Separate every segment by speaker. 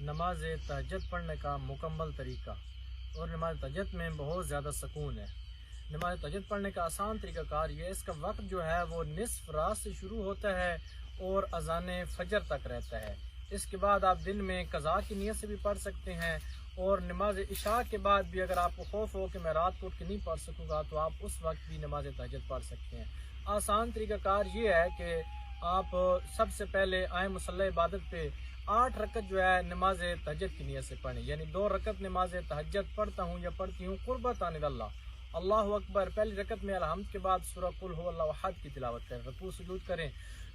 Speaker 1: نماز تہجد پڑھنے کا مکمل طریقہ، اور نماز تہجد میں بہت زیادہ سکون ہے۔ نماز تہجد پڑھنے کا آسان طریقہ کار یہ ہے، اس کا وقت جو ہے وہ نصف رات سے شروع ہوتا ہے اور اذان فجر تک رہتا ہے۔ اس کے بعد آپ دن میں قضاء کی نیت سے بھی پڑھ سکتے ہیں، اور نماز عشاء کے بعد بھی اگر آپ کو خوف ہو کہ میں رات کو اٹھ کے نہیں پڑھ سکوں گا تو آپ اس وقت بھی نماز تہجد پڑھ سکتے ہیں۔ آسان طریقہ کار یہ ہے کہ آپ سب سے پہلے آئیں مصلی عبادت پہ 8 رکعت جو ہے نماز تہجد کی نیت سے پڑھیں، یعنی 2 رکعت نماز تہجد پڑھتا ہوں یا پڑھتی ہوں قربتان اللہ۔ اللہ اکبر، پہلی رکعت میں الحمد کے بعد سورہ قل هو اللہ احد کی تلاوت کریں، رکوع سجود کریں،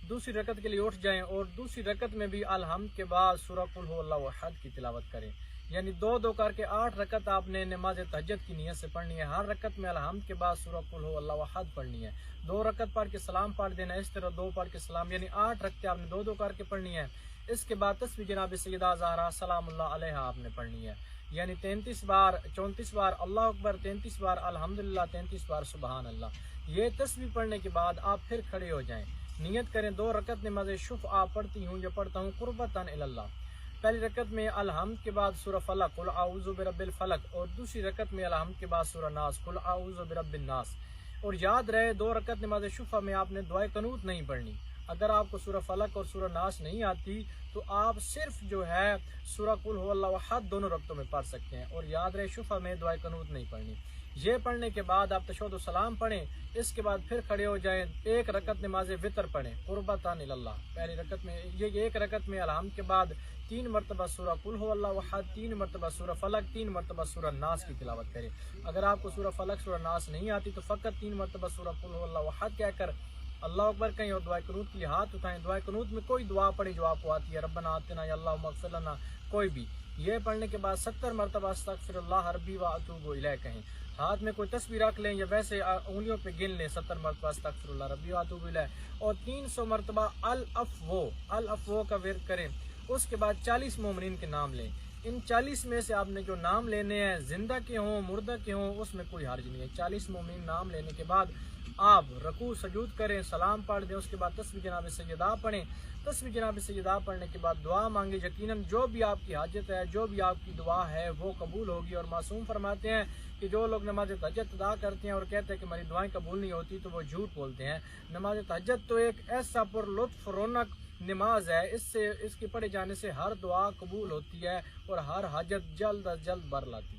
Speaker 1: دوسری رکعت کے لیے اٹھ جائیں اور دوسری رکعت میں بھی الحمد کے بعد سورہ قل هو اللہ احد کی تلاوت کریں، یعنی 2 کر کے 8 رکعت آپ نے نماز تہجد کی نیت سے پڑھنی ہے۔ ہر رکعت میں الحمد کے بعد سورہ قل هو اللہ احد پڑھنی ہے، 2 رکعت پڑھ کے سلام پڑھ دینا، اس طرح 2 پڑھ کے سلام، یعنی 8 رکعتیں آپ نے 2 کر کے پڑھنی ہے۔ اس کے بعد تسبیح جناب سیدہ زہرا سلام اللہ علیہا آپ نے پڑھنی ہے، یعنی 33 بار 34 بار اللہ اکبر، 33 بار الحمدللہ، 33 بار سبحان اللہ۔ یہ تسبیح پڑھنے کے بعد آپ پھر کھڑے ہو جائیں، نیت کریں 2 رکعت نماز شفع پڑھتی ہوں یا پڑھتا ہوں قربتان اللہ۔ پہلی رکعت میں الحمد کے بعد سورہ فلق قل اعوذ برب الفلق، اور دوسری رکعت میں الحمد کے بعد سورہ ناس قل اعوذ برب الناس۔ اور یاد رہے 2 رکعت نماز شفع میں آپ نے دعائے قنوت نہیں پڑھنی۔ اگر آپ کو سورہ فلق اور سورہ ناس نہیں آتی تو آپ صرف جو ہے سورہ قل هو اللہ احد دونوں رکعتوں میں پڑھ سکتے ہیں، اور یاد رہے شفع میں دعائے قنوت نہیں پڑھنی۔ یہ پڑھنے کے بعد آپ تشہد و سلام پڑھیں، اس کے بعد پھر کھڑے ہو جائیں، 1 رکعت نماز وطر پڑھیں قربتان اللہ۔ پہلی رکعت میں یہ 1 رکعت میں الحمد کے بعد 3 مرتبہ سورہ قل هو اللہ احد، 3 مرتبہ سورہ فلق، 3 مرتبہ سورہ ناس کی تلاوت کریں۔ اگر آپ کو سورہ فلق سورہ ناس نہیں آتی تو فقط 3 مرتبہ سورہ قل هو اللہ احد کہہ کر اللہ اکبر کہیں اور دعائے قنوت کے لیے ہاتھ اٹھائیں۔ دعائے قنوت میں کوئی دعا پڑھی جو آپ کو آتی ہے، ربنا آتنا یا اللہم اغفر لنا، کوئی بھی۔ یہ پڑھنے کے بعد 70 مرتبہ استغفر اللہ ربی و اتوب الیہ کہیں، ہاتھ میں کوئی تسبیح رکھ لیں یا ویسے انگلیوں پہ گن لیں 70 مرتبہ استغفر اللہ ربی و اتوب الیہ، اور 300 مرتبہ الافو کا ورد کریں۔ اس کے بعد 40 مومنین کے نام لیں، ان 40 میں سے آپ نے جو نام لینے ہیں زندہ کے ہوں مردہ کے ہوں اس میں کوئی حرج نہیں ہے۔ 40 مومنین نام لینے کے بعد آپ رکوع سجود کریں، سلام پڑھ دیں، اس کے بعد تسبیح جناب سیدہ پڑھیں۔ تسبیح جناب سیدہ پڑھنے کے بعد دعا مانگیں، یقیناً جو بھی آپ کی حاجت ہے، جو بھی آپ کی دعا ہے وہ قبول ہوگی۔ اور معصوم فرماتے ہیں کہ جو لوگ نماز تہجد ادا کرتے ہیں اور کہتے ہیں کہ ہماری دعائیں قبول نہیں ہوتی تو وہ جھوٹ بولتے ہیں۔ نماز تہجد تو ایک ایسا پر لطف رونق نماز ہے، اس کے پڑھے جانے سے ہر دعا قبول ہوتی ہے اور ہر حاجت جلد از جلد بر لاتی ہے۔